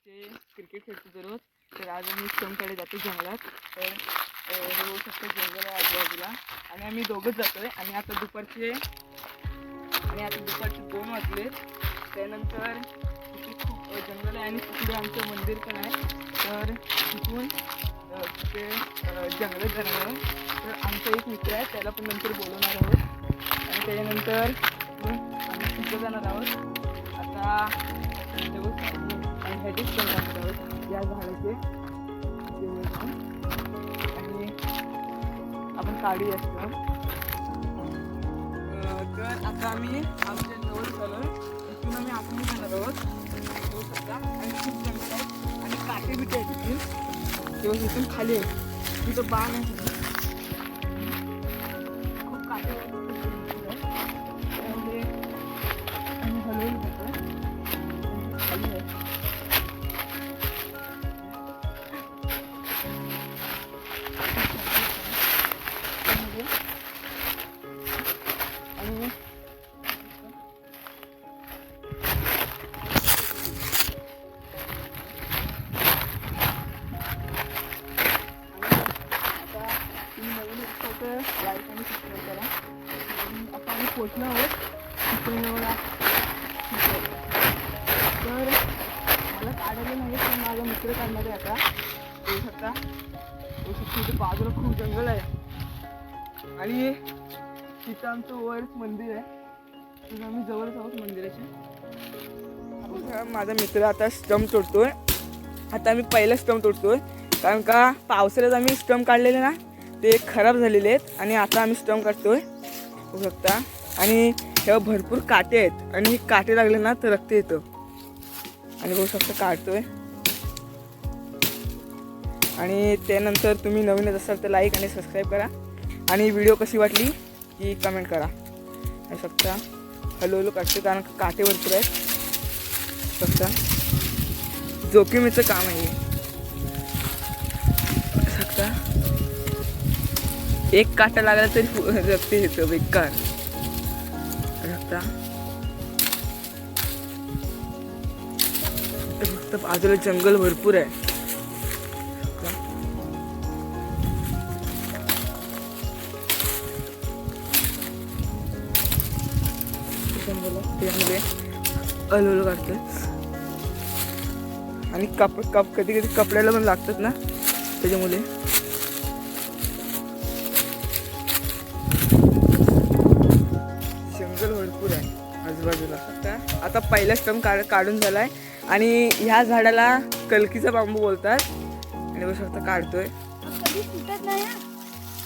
आमचे क्रिकेट खेळतो दररोज. तर आज आम्ही स्टंपकडे जातो जंगलात. तर हे होऊ शकतं जंगल आहे आजूबाजूला आणि आम्ही दोघंच जातो आहे. आणि आता दुपारचे 2 वाजले. त्यानंतर तिथे खूप जंगल आहे आणि तिकडे आमचं मंदिर पण आहे. तर तिथून तिथे जंगलात जाणार आहोत. तर आमचा एक मित्र आहे, त्याला पण नंतर बोलवणार आहोत आणि त्याच्यानंतर आम्ही तिथं जाणार आहोत. आता हेडिक करणार आहोत या झाडाचे आणि आपण काढी असतो. तर आता आम्ही आमच्या जवळ झालो. तिथून आम्ही आपण जाणार आहोत. होऊ शकता आणि खूप जंगल आहे आणि काटे बिटे आहेत तिथून. तेव्हा तिथून खाली आहे, तिथं बाण आहे, खूप काटे त्यामुळे आम्ही हलवून जातो खाली आहे. आणि लाईक आणि सबस्क्राईब करा. आता आम्ही पोचलो आहोत चिखलजवळ. तर मला काढायला नाही पण माझा मित्र काढणार आहे. आता येऊ शकता इथे बाजूला खूप जंगल आहे आणि तिथं आमचं वरच मंदिर आहे. तिथं आम्ही जवळच आहोत मंदिराचे. माझा मित्र आता स्टंप तोडतोय. आता आम्ही पहिला स्टंप तोडतोय कारण का पावसाळ्यात आम्ही स्टंप काढलेले ना, ते खराब झालेले आहेत आणि आता आम्ही स्टंप काढतोय बघू शकता. आणि तेव्हा भरपूर काटे आहेत आणि काटे लागले ना तर रक्त येतं. आणि बघू शकता काढतोय. आणि त्यानंतर तुम्ही नवीनच असाल तर लाईक आणि सबस्क्राईब करा आणि व्हिडिओ कशी वाटली ती कमेंट करा. बघू शकता हळूहळू काढतो कारण काटे भरपूर आहेत. शकता जोखमीचं काम आहे हे. शकता एक काटा लागला तरी रक्त येतं बेकार. रक्ता फक्त बाजूला जंगल भरपूर आहे. त्यामुळे हळूहळू काढतोय आणि कधी कधी कपड्याला पण लागतात ना, त्याच्यामुळे जंगल भरपूर आहे आजूबाजूला. आता पहिला स्टंप काढून झालाय आणि ह्या झाडाला कलकीचा बांबू बोलतात. आणि बघू शकता काढतोय.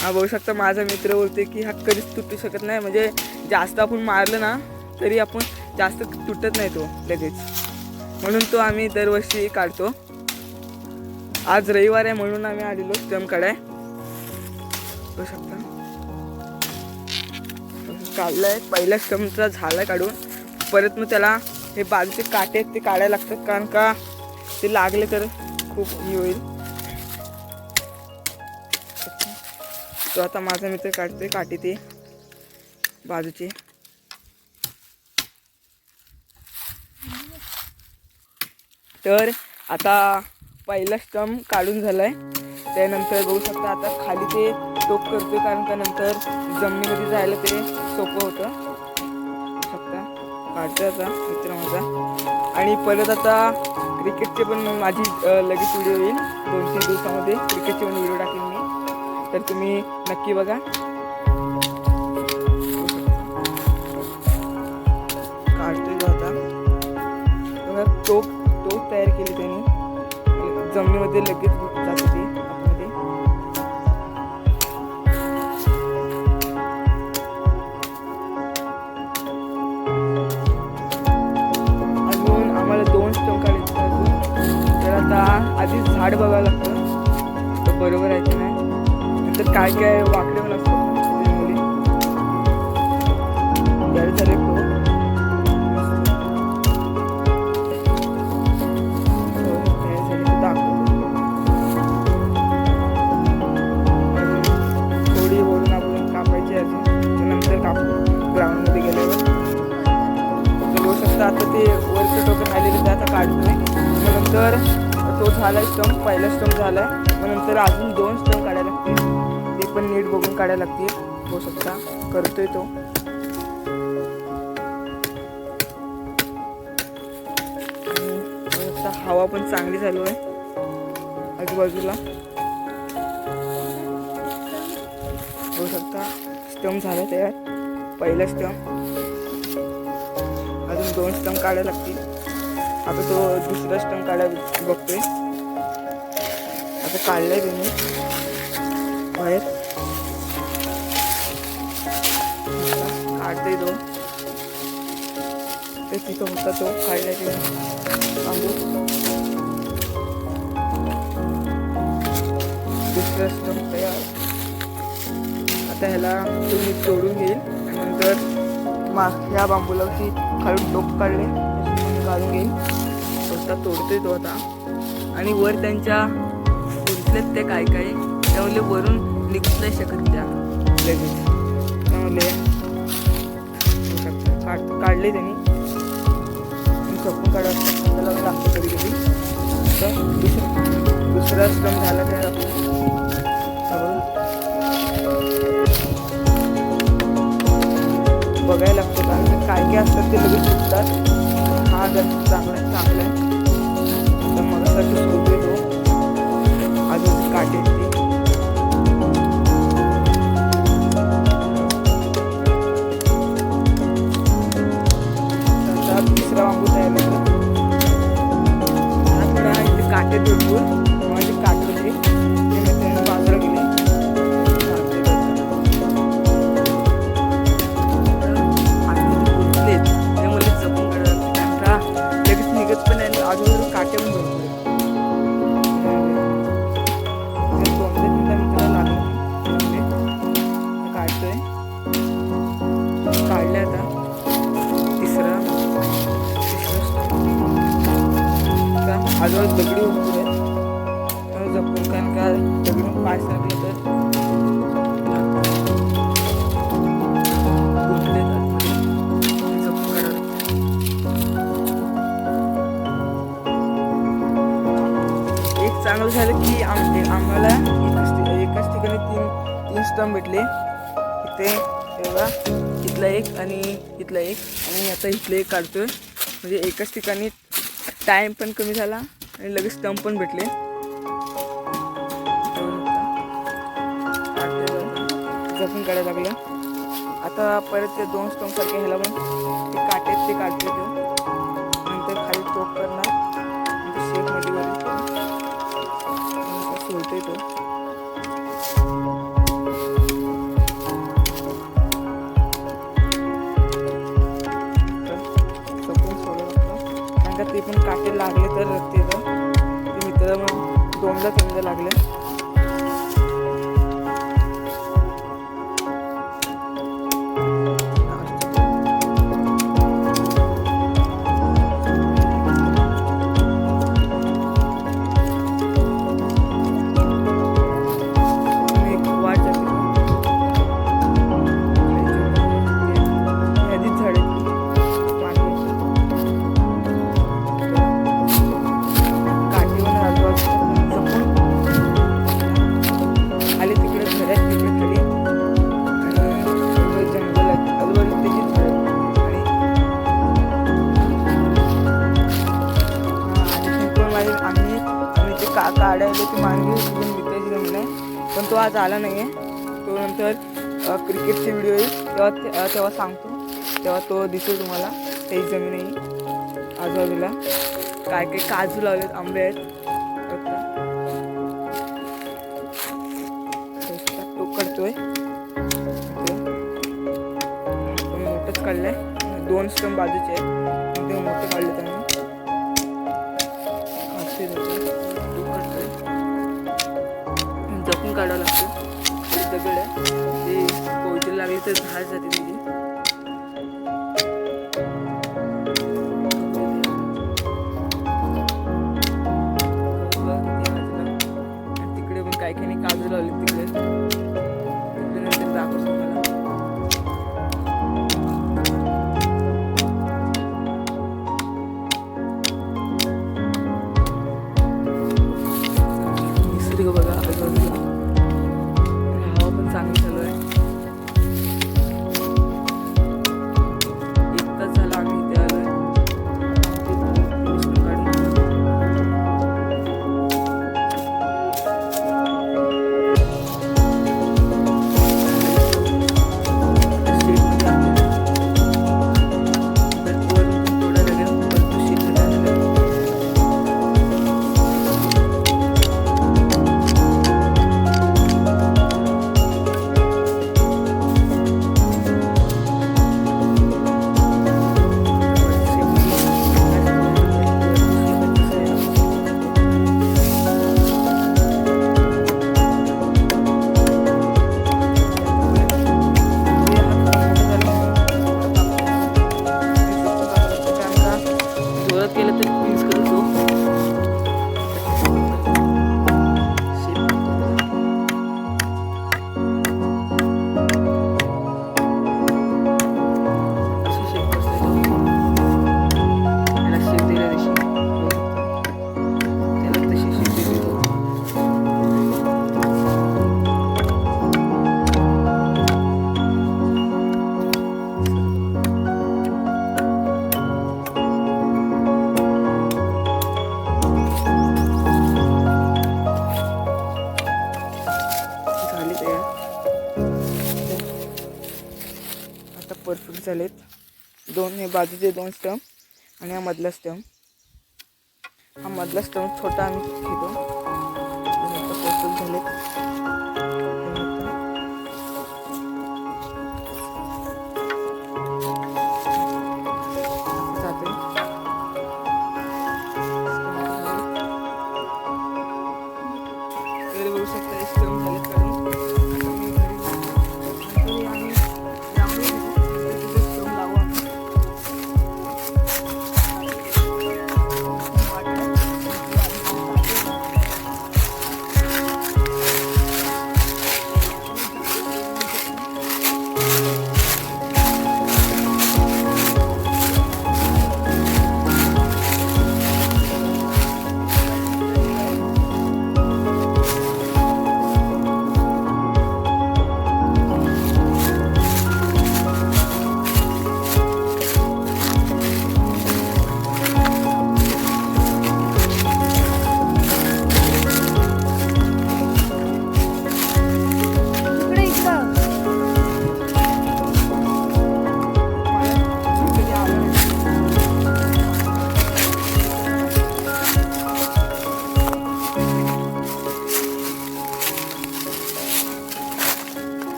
हा बघू शकता माझा मित्र बोलते की हा कधीच तुटू शकत नाही. म्हणजे जास्त आपण मारलं ना तरी आपण जास्त तुटत नाही तो लगेच. म्हणून तो आम्ही दरवर्षी काढतो. आज रविवार आहे म्हणून आम्ही आलेलो स्टंप काढाय. बघू शकता काढलाय. पहिल्या स्टंपचा झाला काढून. परत मग त्याला हे बाजूचे काटे आहेत ते काढायला लागतात कारण का ते लागले तर खूप हे होईल. तो आता माझा मित्र काढतोय काटे ते बाजूचे. तर आता पहिला स्टंप काढून झालाय. त्यानंतर बघू शकता आता खाली ते टोक करतोय कारण का नंतर जमिनीमध्ये जायला ते सोपं होतं. शकता काढतोय आता मित्र माझा. आणि परत आता क्रिकेटचे पण माझी लगेच व्हिडिओ येईल. 2-3 दिवसामध्ये क्रिकेटचे पण व्हिडिओ टाकेन मी. तर तुम्ही नक्की बघा. काढतोय आता टोक तयार केली त्यांनी. जमिनीमध्ये लगेच जाते ते आतमध्ये. अजून आम्हाला 2 स्टंप काढायचे अजून. तर आता आधीच झाड बघावं लागतं तर बरोबर आहे की नाही. नंतर काय काय वाकडे पण असतात मुली झाले ग्राउंडमध्ये गेल्यावर. तर बघू शकता आता ते वरचं टोकन आलेलं ते आता काढतोय. त्यानंतर तो झाला स्टंप, पहिला स्टंप झाला आहे. मग नंतर अजून 2 स्टंप काढायला लागतील, ते पण नीट बघून काढायला लागतील. होऊ शकता करतोय तो. हवा पण चांगली चालू आहे आजूबाजूला. होऊ शकता स्टंप झाला तयार, पहिला स्टंप. अजून 2 स्टंप काढायला लागतील. आता तो दुसरा स्टंप काढायला बघतोय. आता काढलाय त्याने बाहेर, काढतोय तो. ते तिथं होता तो काढलाय त्याने बांबू. दुसरा स्टंप तयार. आता ह्याला तुम्ही तोडून घेईल आणि नंतर ह्या बांबूला की खालून टोक काढले काढून घेईल. स्वतः तोडतोय तो आता. आणि वर त्यांच्या गुंतलेत ते काय काय, त्यामुळे वरून निघू नाही शकत त्या लगेच. त्यामुळे काढले त्यांनी चपून काढायला लागतं कधी कधी. दुसरा स्टंप झाला तयार बघायला लागतो, कारण काय काय असतात ते लगेच सुटतात. हा जास्त चांगला आहे. तर मगासाठी शोधतोय तो, अजून काटे ते. तिसरा बांबू तयार होतो. आता इथे काटे भरपूर माझे काटे होते, ते बाजूला गेले. त्यामुळे जपून काढायला त्यांना लगेच निघत पण नाही. आजूबाजूला काटे पण भरपूर काढतोय. काढले आता तिसरा आजूबाजू दगडी भरपूर आहेत, जपून. कारण का दगडून पाय सरकलं तर चांगलं झालं की आम्हाला एकाच ठिकाणी तीन स्टंप भेटले. इथे तेव्हा इथला एक आणि इथला एक, आणि आता इथलं एक काढतोय. म्हणजे एकाच ठिकाणी टाईम पण कमी झाला आणि लगेच स्टंप पण भेटले. जपून काढायला लागलं. आता परत ते 2 स्टंप सारखे ह्याला पण ते काटेत ते काढतोय तो. नंतर खाली टोक करणार, नंतर शेपमध्ये वगैरे सोडतोय तो. ते पण काटे लागले तर रक्ती येतं. ते मित्र मग 2दा लागले. काढायला ती मानवी मित्राची जमीन आहे, पण तो आज आला नाही आहे. तो नंतर क्रिकेटचे व्हिडिओ येईल तेव्हा सांगतो, तेव्हा तो दिसेल तुम्हाला. त्याची जमीन आहे आजूबाजूला. काय काय काजू लावलेत, आंबे आहेत. तो करतोय मोठंच काढलंय. 2 स्टंप बाजूचे आहेत, ते मोठे काढले त्यांनी. जपून काढावं लागतं. दगड आहे ते पोहचीला लागली तर झाड जाते तिथे. तिकडे पण काही काही काजू लावले तिकडे नंतर दाखवतो मला. कंप्लीट झालेत. 2 हे बाजूचे 2 स्टंप आणि हा मधला स्टंप. हा मधला स्टंप छोटा आम्ही घेतो. पोचून झालेत. तर बघू शकता स्टंप झालेत काढून.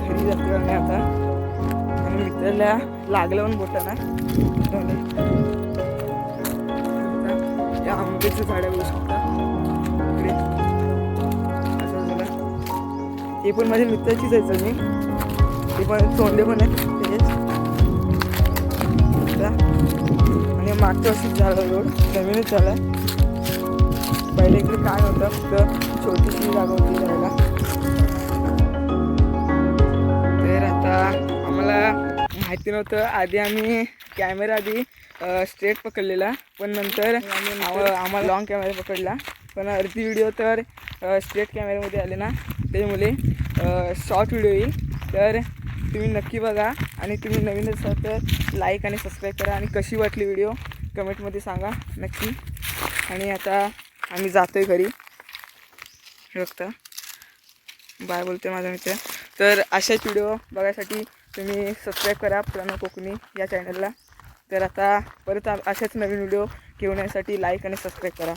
घरी जातो आम्ही आता आणि मित्राला लागलं पण बोटांना. या आंब्याचं झाड बघू शकता इकडे असं झालं. हे पण माझ्या मित्राचीच आहे जमीन. ते पण तोंडे पण आहेत आणि मागच्या वर्षी झाला रोड जमीनच झाला. पहिले इकडे काय नव्हतं, फक्त छोटीशी जागा होती जायला. तर आता आम्हाला माहिती नव्हतं. आधी आम्ही कॅमेरा स्ट्रेट पकडलेला, पण नंतर आम्हाला लॉंग कॅमेरा पकडला. पण अर्धी व्हिडिओ तर स्ट्रेट कॅमेऱ्यामध्ये आले ना, त्यामुळे शॉर्ट व्हिडिओ येईल. तर तुम्ही नक्की बघा आणि तुम्ही नवीन असाल तर लाईक आणि सबस्क्राईब करा. आणि कशी वाटली व्हिडिओ कमेंटमध्ये सांगा नक्की. आणि आता आम्ही जातो आहे घरी. हे बघता बाय बोलते माझा मित्र. तर अशाच व्हिडिओ बघायसाठी तुम्ही सबस्क्राईब करा प्रणव कोकणी या चॅनलला. तर आता परत अशाच नवीन व्हिडिओ घेऊन येण्यासाठी लाईक आणि सबस्क्राईब करा.